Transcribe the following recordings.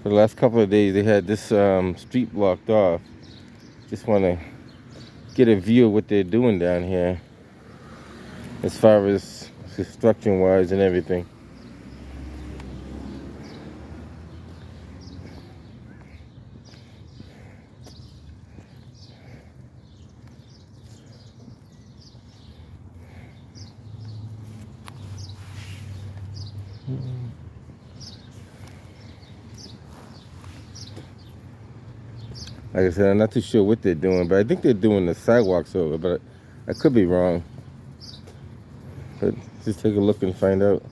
For the last couple of days, they had this street blocked off. Just want to get a view of what they're doing down here, as far as construction wise and everything. Like I said, I'm not too sure what they're doing, but I think they're doing the sidewalks over, but I could be wrong. But just take a look and find out.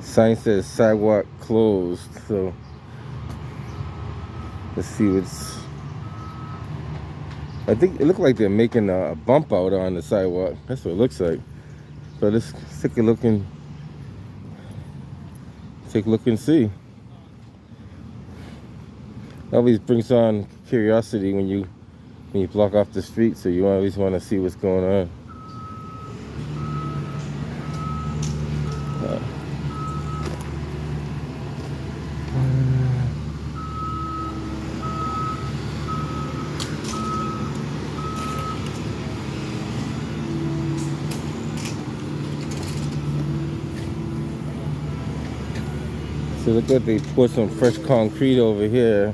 Sign says sidewalk closed, so let's see what's. I think it looked like they're making a bump out on the sidewalk. That's what it looks like. But let's take a look and see. Always brings on curiosity when you block off the street, so you always want to see what's going on. So look like they poured some fresh concrete over here,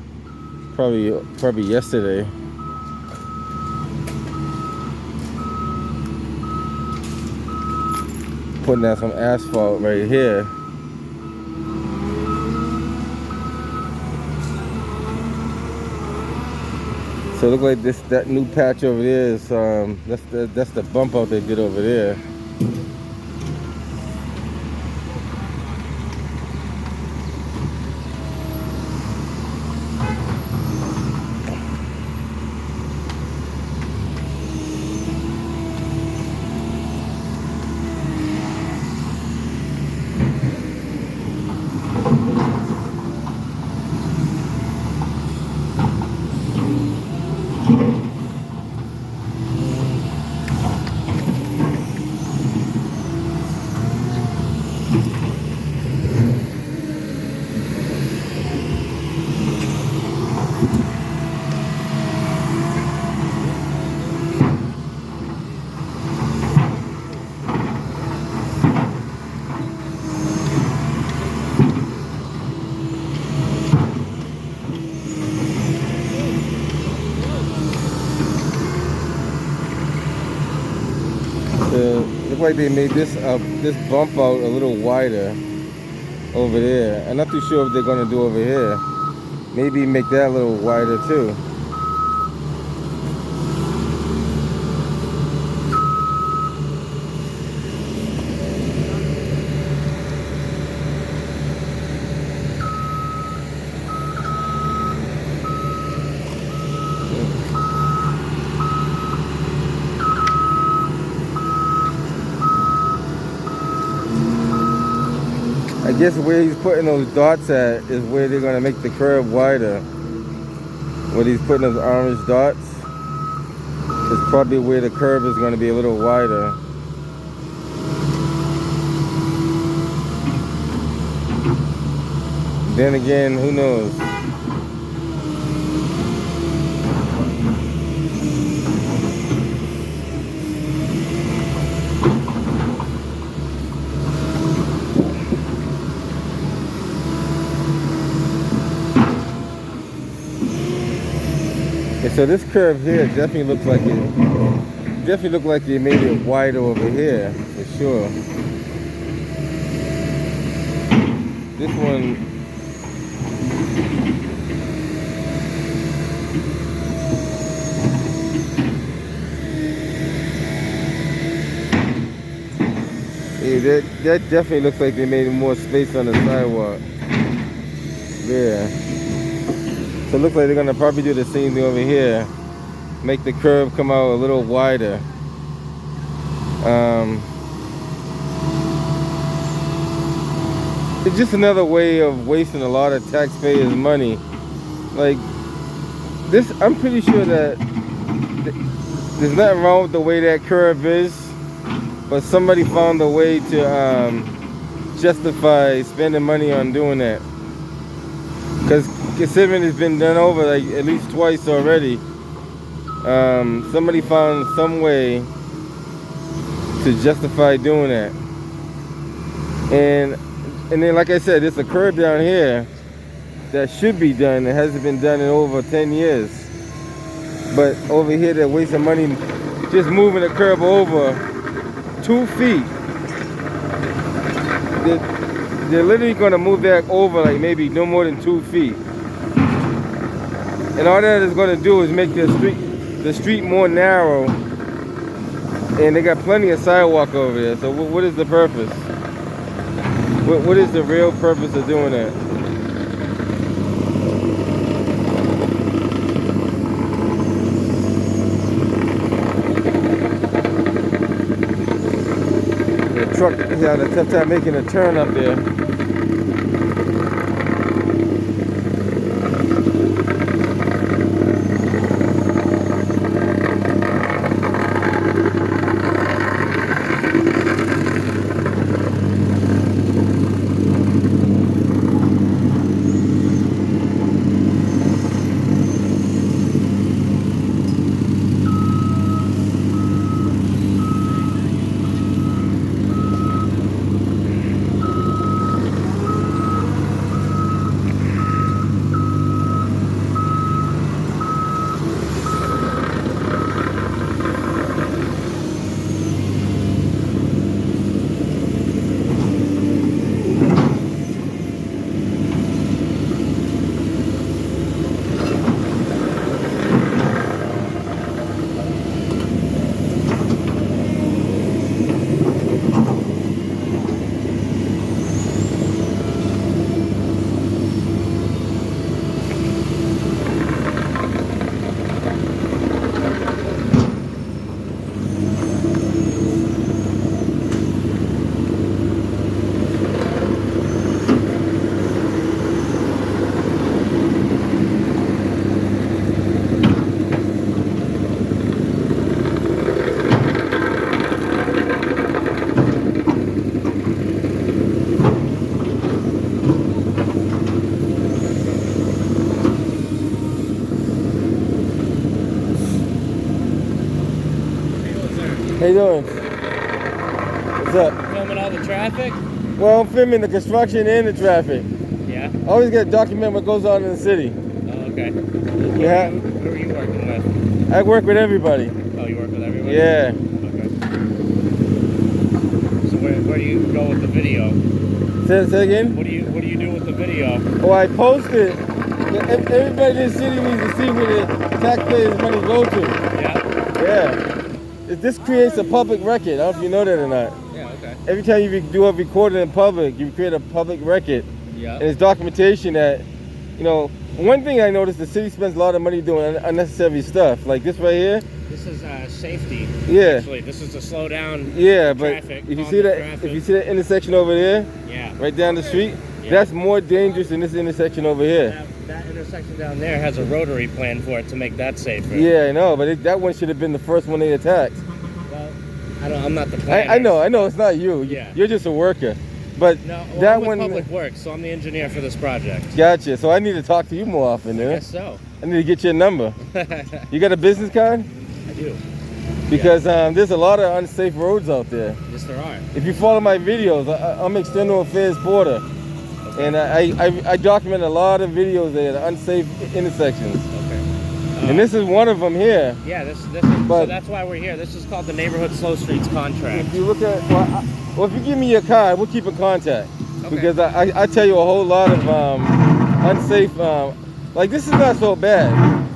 probably yesterday. Putting down some asphalt right here. So it look like that new patch over there is that's the bump out they did over there. Look like they made this bump out a little wider over there. I'm not too sure what they're gonna do over here. Maybe make that a little wider too. I guess where he's putting those dots at is where they're gonna make the curb wider. Where he's putting those orange dots is probably where the curb is gonna be a little wider. Then again, who knows? And so this curve here definitely looks like they made it wider over here for sure. This one. Yeah, that definitely looks like they made more space on the sidewalk. Yeah. So it looks like they're gonna probably do the same thing over here. Make the curb come out a little wider. It's just another way of wasting a lot of taxpayers' money. Like this, I'm pretty sure that there's nothing wrong with the way that curve is, but somebody found a way to justify spending money on doing that. Because considering it's been done over like at least twice already, somebody found some way to justify doing that. And then, like I said, there's a curb down here that should be done. It hasn't been done in over 10 years. But over here, they're wasting money just moving the curb over 2 feet. They're literally going to move that over like maybe no more than 2 feet. And all that is going to do is make the street more narrow. And they got plenty of sidewalk over there. So what is the purpose? What is the real purpose of doing that? The truck is having a tough time making a turn up there. How you doing? What's up? Filming all the traffic? Well, I'm filming the construction and the traffic. Yeah? I always got to document what goes on in the city. Oh, okay. Yeah. Who are you working with? I work with everybody. Oh, you work with everybody? Yeah. Okay. So where do you go with the video? Say again? What do you do with the video? Oh, I post it. Everybody in the city needs to see where the taxpayers' money go to. Yeah? Yeah. This creates a public record. I don't know if you know that or not. Yeah, okay. Every time you do a recording in public, you create a public record. Yeah. And it's documentation that, you know, one thing I noticed, the city spends a lot of money doing unnecessary stuff. Like this right here. This is safety. Yeah. Actually, this is to slow down but traffic. if you see that intersection over there, yeah, right down the street, yeah, that's more dangerous than this intersection over here. That intersection down there has a rotary plan for it to make that safer. Yeah, I know, but that one should have been the first one they attacked. Well, I'm not the planner. I know, it's not you. Yeah. You're just a worker. But no, well, that I'm with one. Public Works, so I'm the engineer for this project. Gotcha. So I need to talk to you more often, I man. guess so. I need to get your number. You got a business card? I do. Because there's a lot of unsafe roads out there. Yes, there are. If you follow my videos, I'm external affairs porter, Okay. and I document a lot of videos there, the unsafe intersections. Okay. And this is one of them here. Yeah, this is, But- so that's why we're here. This is called the Neighborhood Slow Streets Contract. If you look at, well, if you give me your card, we'll keep in contact. Okay. Because I tell you a whole lot of unsafe, like this is not so bad,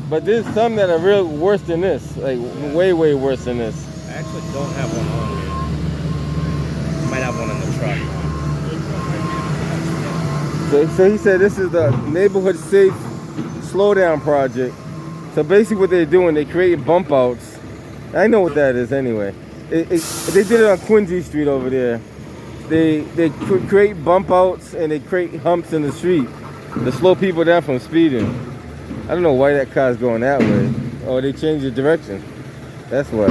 but there's some that are real worse than this, like way worse than this. I actually don't have one on me. Might have one in the truck. So he said this is the neighborhood safe slow down project. So basically what they're doing, they create bump outs. I know what that is anyway. They did it on Quincy Street over there. They create bump outs and they create humps in the street to slow people down from speeding. I don't know why that car's going that way. Oh, they changed the direction. That's why.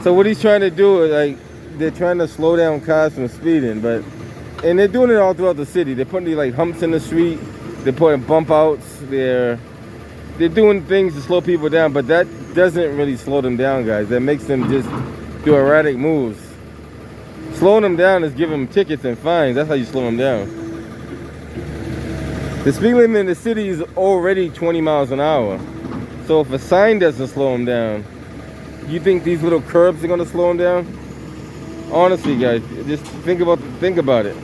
So what he's trying to do is like they're trying to slow down cars from speeding, and they're doing it all throughout the city. They're putting these like humps in the street. They're putting bump outs. They're doing things to slow people down, but that doesn't really slow them down, guys. That makes them just do erratic moves. Slowing them down is giving them tickets and fines. That's how you slow them down. The speed limit in the city is already 20 miles an hour. So if a sign doesn't slow them down, you think these little curbs are gonna slow them down? Honestly, guys, just think about it.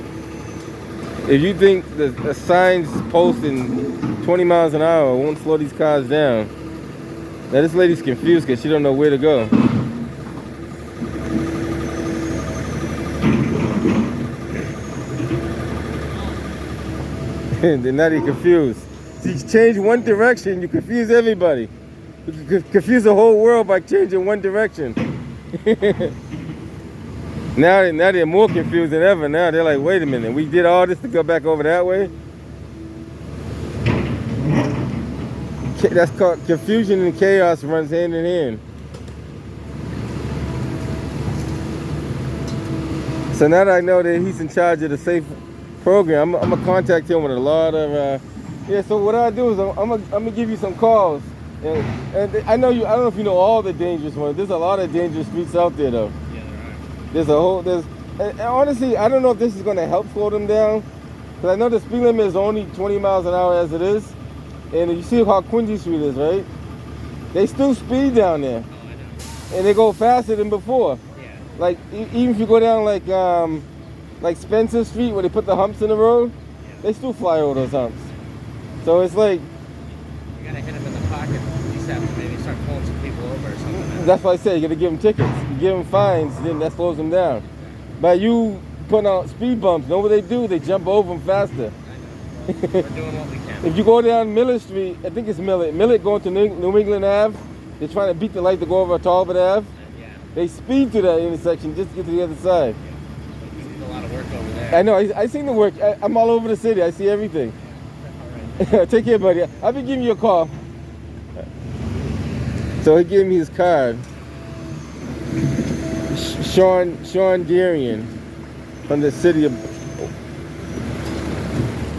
If you think the signs posting 20 miles an hour won't slow these cars down, now this lady's confused because she don't know where to go. And now you're confused. So you change one direction, you confuse everybody. You confuse the whole world by changing one direction. Now they're more confused than ever. Now they're like, wait a minute, we did all this to go back over that way? That's called confusion and chaos runs hand in hand. So now that I know that he's in charge of the safe program, I'm gonna contact him with a lot of yeah. So what I do is I'm gonna give you some calls, and I know you. I don't know if you know all the dangerous ones. There's a lot of dangerous streets out there, though. Yeah, there are. And honestly, I don't know if this is gonna help slow them down, because I know the speed limit is only 20 miles an hour as it is, and you see how Quincy Street is, right? They still speed down there, and they go faster than before. Yeah. Like even if you go down like Spencer Street where they put the humps in the road, they still fly over those humps. So it's like you gotta hit them in the pocket. At least have to maybe start pulling some people over or something. That's why I say you gotta give them tickets. You give them fines, then that slows them down. By you putting out speed bumps, know what they do? They jump over them faster. I know. We're doing what we can. If you go down Millett Street, I think it's Millett going to New England Ave, they're trying to beat the light to go over Talbot Ave. Yeah. They speed through that intersection just to get to the other side. A lot of work over there. I know. I seen the work. I'm all over the city. I see everything. Right. Take care, buddy. I'll be giving you a call. So he gave me his card. Sean Darian from the city of.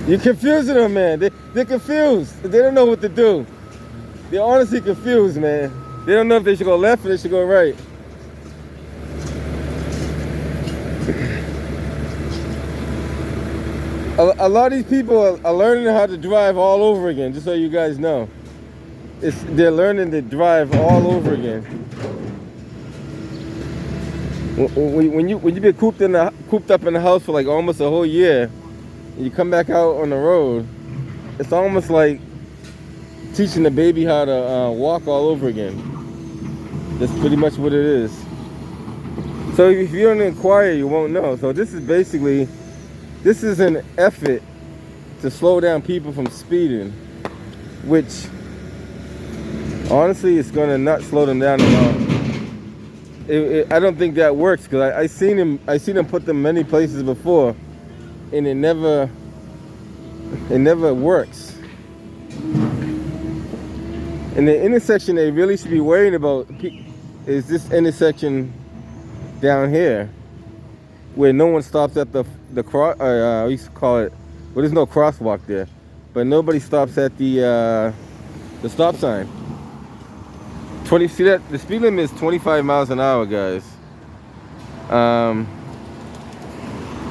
You're confusing them, man. They're confused. They don't know what to do. They're honestly confused, man. They don't know if they should go left or they should go right. A lot of these people are learning how to drive all over again, just so you guys know. They're learning to drive all over again. When you get cooped up in the house for like almost a whole year, and you come back out on the road, it's almost like teaching the baby how to walk all over again. That's pretty much what it is. So if you don't inquire, you won't know. So this is an effort to slow down people from speeding, which honestly is going to not slow them down at all. I don't think that works, because I seen them put them many places before, and it never works. And the intersection they really should be worrying about is this intersection down here, where no one stops at the cross. I used to call it. Well, there's no crosswalk there, but nobody stops at the stop sign. See that the speed limit is 25 miles an hour, guys.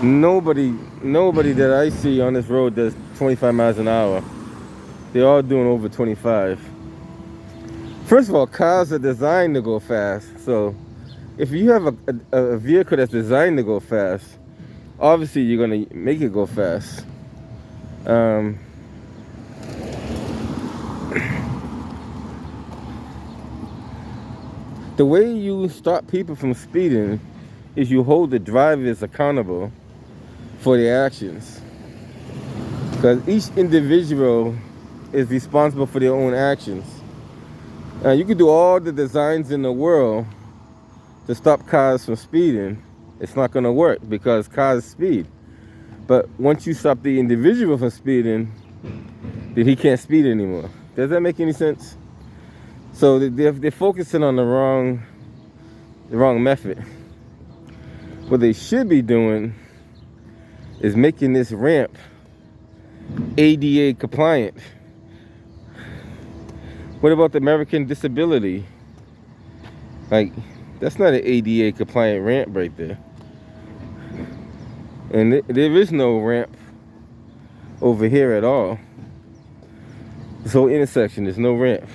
Nobody that I see on this road does 25 miles an hour. They're all doing over 25. First of all, cars are designed to go fast. So if you have a vehicle that's designed to go fast, obviously you're gonna make it go fast. The way you stop people from speeding is you hold the drivers accountable for their actions. Because each individual is responsible for their own actions. You can do all the designs in the world to stop cars from speeding. It's not going to work because cars speed. But once you stop the individual from speeding, then he can't speed anymore. Does that make any sense? So they're focusing on the wrong method. What they should be doing is making this ramp ADA compliant. What about the American Disability? Like, that's not an ADA compliant ramp right there. And there is no ramp over here at all. This whole intersection, there's no ramp.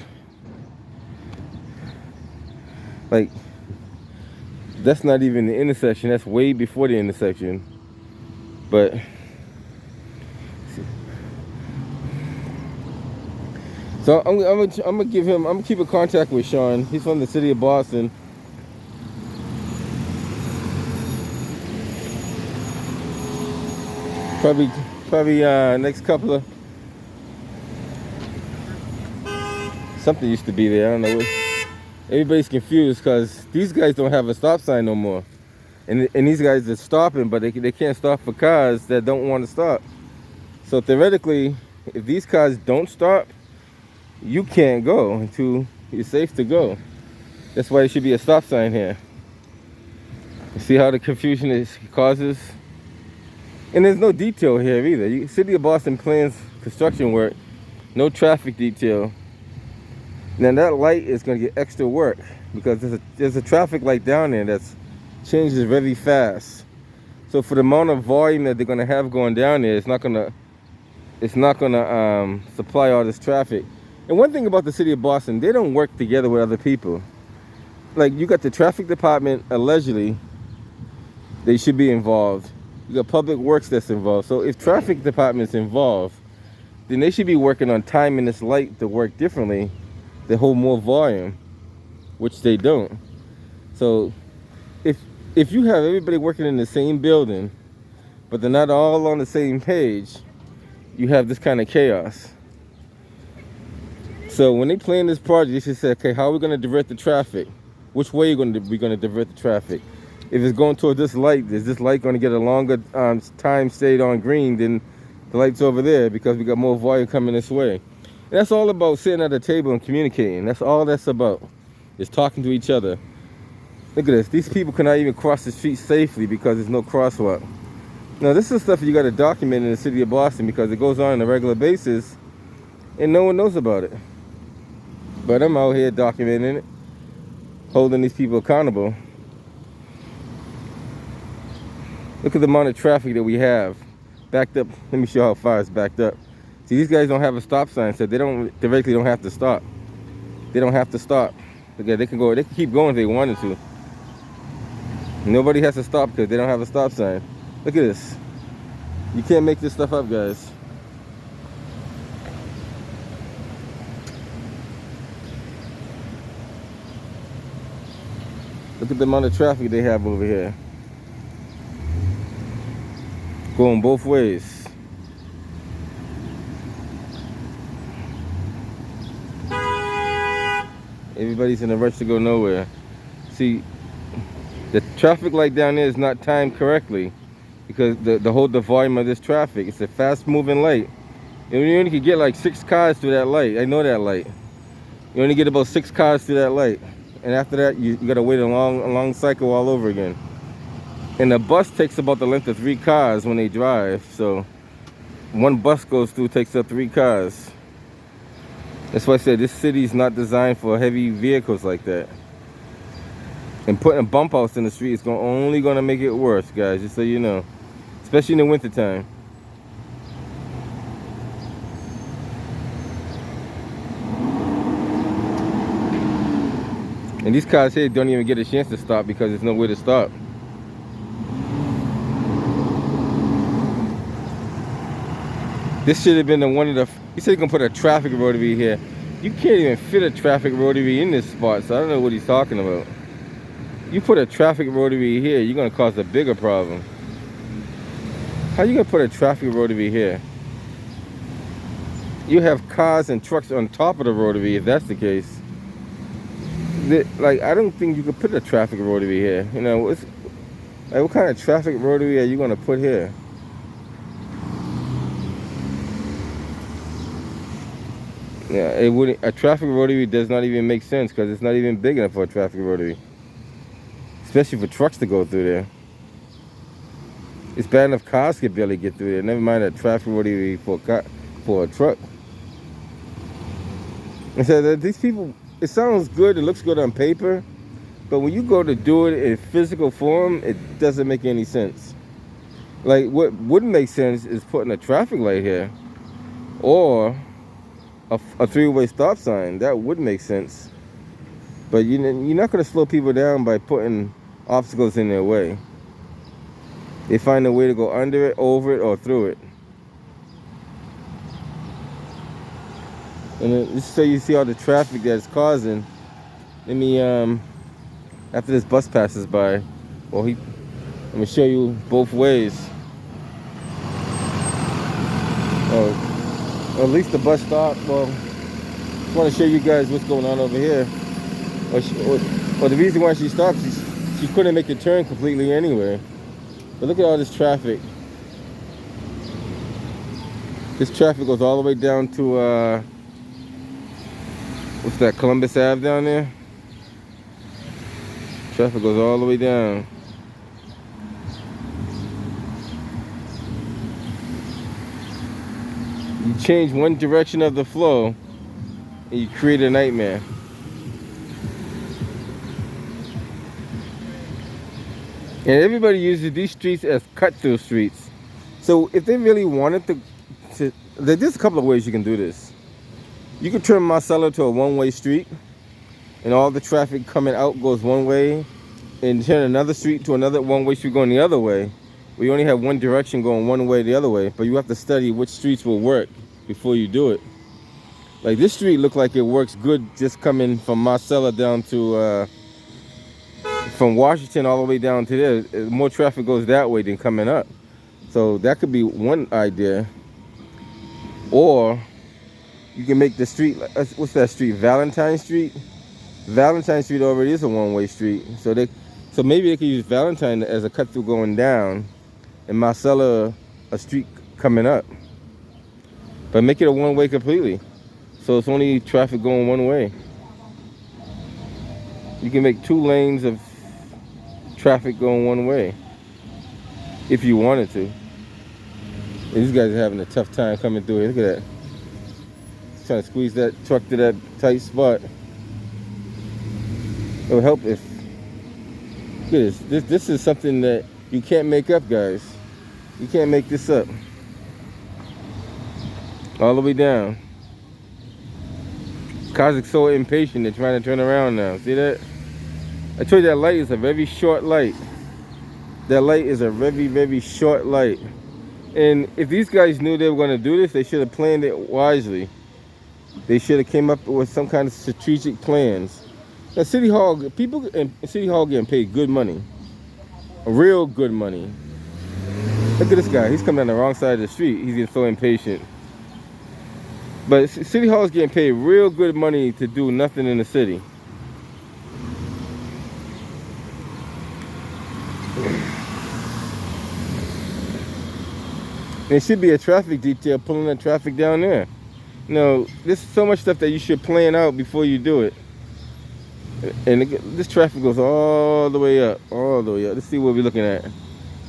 Like, that's not even the intersection. That's way before the intersection. But so I'm gonna keep in contact with Sean. He's from the city of Boston. Probably next couple of something used to be there. I don't know what. Everybody's confused because these guys don't have a stop sign no more. And these guys are stopping, but they can't stop for cars that don't want to stop. So theoretically, if these cars don't stop, you can't go until you're safe to go. That's why there should be a stop sign here. You see how the confusion it causes? And there's no detail here either. City of Boston plans construction work, no traffic detail. Now that light is going to get extra work because there's a traffic light down there that's changes very fast. So for the amount of volume that they're going to have going down there, it's not going to supply all this traffic. And one thing about the city of Boston, they don't work together with other people. Like, you got the traffic department, allegedly they should be involved. You got public works that's involved. So if traffic department's involved, then they should be working on timing this light to work differently. They hold more volume, which they don't. So if you have everybody working in the same building, but they're not all on the same page, you have this kind of chaos. So when they plan this project, they should say, okay, how are we going to divert the traffic? Which way are we going to divert the traffic? If it's going toward this light, is this light going to get a longer time stayed on green than the light's over there because we got more volume coming this way? And that's all about sitting at a table and communicating. That's all that's about, is talking to each other. Look at this. These people cannot even cross the street safely because there's no crosswalk. Now, this is stuff you got to document in the city of Boston because it goes on a regular basis and no one knows about it. But I'm out here documenting it, holding these people accountable. Look at the amount of traffic that we have backed up. Let me show how far it's backed up. See, these guys don't have a stop sign, so they directly don't have to stop. They don't have to stop. Okay, they can keep going if they wanted to. Nobody has to stop because they don't have a stop sign. Look at this. You can't make this stuff up, guys. Look at the amount of traffic they have over here. Going both ways. Everybody's in a rush to go nowhere. See, the traffic light down there is not timed correctly because the volume of this traffic. It's a fast moving light. And you only can get like 6 cars through that light. I know that light. You only get about 6 cars through that light. And after that, you gotta wait a long cycle all over again. And the bus takes about the length of 3 cars when they drive. So one bus goes through, takes up 3 cars. That's why I said this city is not designed for heavy vehicles like that. And putting bump outs in the street is only going to make it worse, guys, just so you know. Especially in the wintertime. And these cars here don't even get a chance to stop because there's nowhere to stop. This should have been the one of the... He said he's going to put a traffic rotary here. You can't even fit a traffic rotary in this spot, so I don't know what he's talking about. You put a traffic rotary here, you're going to cause a bigger problem. How you going to put a traffic rotary here? you have cars and trucks on top of the rotary. If that's the case, like I don't think you could put a traffic rotary here. You know, like what kind of traffic rotary are you gonna put here? Yeah, it wouldn't. A traffic rotary does not even make sense because it's not even big enough for a traffic rotary, especially for trucks to go through there. It's bad enough cars could barely get through there. Never mind a traffic rotary for a truck. And so that these people, it sounds good, it looks good on paper, but when you go to do it in physical form, it doesn't make any sense. Like what wouldn't make sense is putting a traffic light here, or a three-way stop sign. That would make sense. But you're not going to slow people down by putting obstacles in their way. They find a way to go under it, over it, or through it. And then, just so you see all the traffic that it's causing, let me, after this bus passes by, well, let me show you both ways. Or at least the bus stop. Well, I want to show you guys what's going on over here. Or the reason why she stopped, she couldn't make the turn completely anyway. But look at all this traffic. This traffic goes all the way down to, what's that, Columbus Ave down there? Traffic goes all the way down. You change one direction of the flow, and you create a nightmare. And everybody uses these streets as cut-through streets. So if they really wanted there's a couple of ways you can do this. You could turn Marcella to a one-way street, and all the traffic coming out goes one way, and turn another street to another one-way street going the other way. We only have one direction going one way the other way, but you have to study which streets will work before you do it. Like this street looked like it works good just coming from Marcella down to from Washington all the way down to there. More traffic goes that way than coming up. So that could be one idea. Or you can make the street, what's that street, Valentine Street? Valentine Street already is a one-way street. So maybe they could use Valentine as a cut-through going down, and Marcella a street coming up. But make it a one-way completely. So it's only traffic going one way. You can make 2 lanes of traffic going one way if you wanted to. And these guys are having a tough time coming through here. Look at that. Trying to squeeze that truck to that tight spot. It would help if... Look at this. This is something that you can't make up, guys. You can't make this up. All the way down. Cars are so impatient, they're trying to turn around now. See that? I told you that light is a very short light. That light is a very, very short light. And if these guys knew they were going to do this, they should have planned it wisely. They should have came up with some kind of strategic plans. Now, City Hall, people in City Hall getting paid good money. Real good money. Look at this guy. He's coming down the wrong side of the street. He's getting so impatient. But City Hall is getting paid real good money to do nothing in the city. There should be a traffic detail pulling the traffic down there. You know, there's so much stuff that you should plan out before you do it. And this traffic goes all the way up, all the way up. Let's see what we're looking at.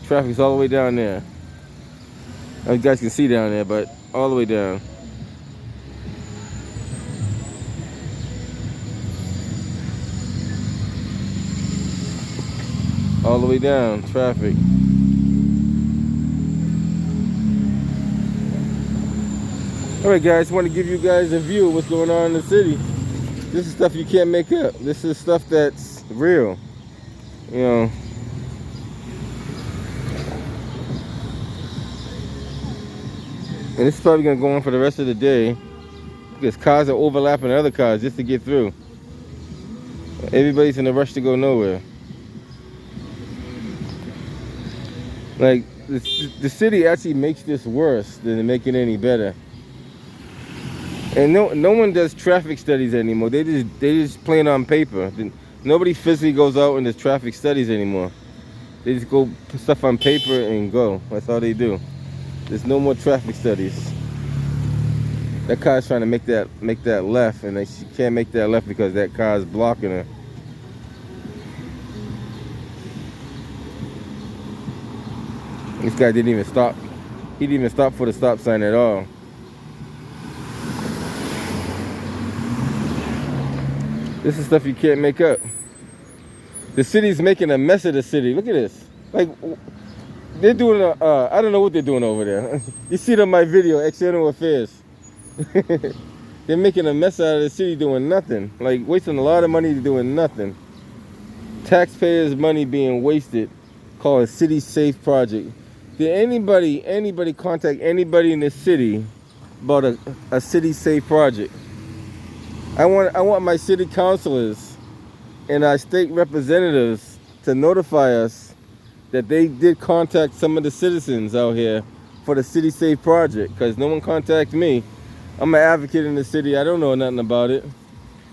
Traffic's all the way down there. You guys can see down there, but all the way down. All the way down, traffic. Alright guys, I want to give you guys a view of what's going on in the city. This is stuff you can't make up. This is stuff that's real. You know. And this is probably going to go on for the rest of the day. Because cars are overlapping other cars just to get through. Everybody's in a rush to go nowhere. Like, the city actually makes this worse than to make it any better. And no one does traffic studies anymore. They just plan on paper. Nobody physically goes out and does traffic studies anymore. They just go put stuff on paper and go. That's all they do. There's no more traffic studies. That car's trying to make that left, and she can't make that left because that car is blocking her. This guy didn't even stop. He didn't even stop for the stop sign at all. This is stuff you can't make up. The city's making a mess of the city. Look at this. Like, they're doing I don't know what they're doing over there. You see it on my video, External Affairs. They're making a mess out of the city doing nothing. Like, wasting a lot of money doing nothing. Taxpayers' money being wasted, called a City Safe project. Did anybody contact anybody in the city about a City Safe project? I want my city councilors and our state representatives to notify us that they did contact some of the citizens out here for the City Safe project, because no one contacted me. I'm an advocate in the city. I don't know nothing about it.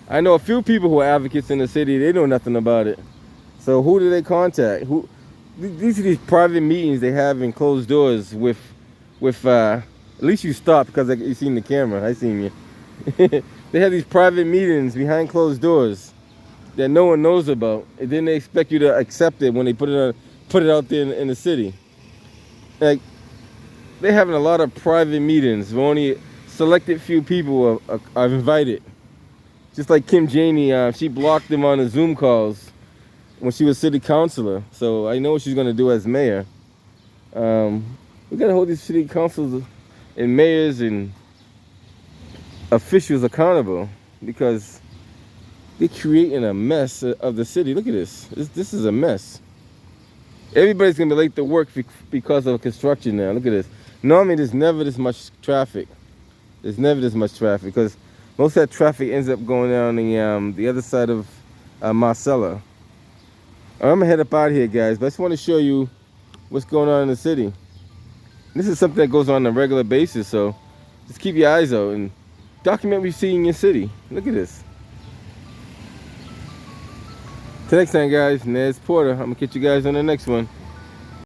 I know a few people who are advocates in the city. They know nothing about it. So who do they contact? These are these private meetings they have in closed doors with at least you stopped because you seen the camera. I seen you. They have these private meetings behind closed doors that no one knows about, and then they expect you to accept it when they put it out there in the city. Like, they're having a lot of private meetings where only selected few people are invited. Just like Kim Janey, she blocked them on the Zoom calls when she was city councilor. So I know what she's gonna do as mayor. We gotta hold these city councils and mayors and officials accountable, because they're creating a mess of the city. Look at this. This is a mess. Everybody's gonna be late to work because of construction now. Look at this. Normally there's never this much traffic. There's never this much traffic because most of that traffic ends up going down the other side of Marcella. I'm gonna head up out of here, guys, but I just want to show you what's going on in the city. This is something that goes on a regular basis, so just keep your eyes out and document what you see in your city. Look at this. Till next time, guys, Nez Porter. I'm gonna catch you guys on the next one.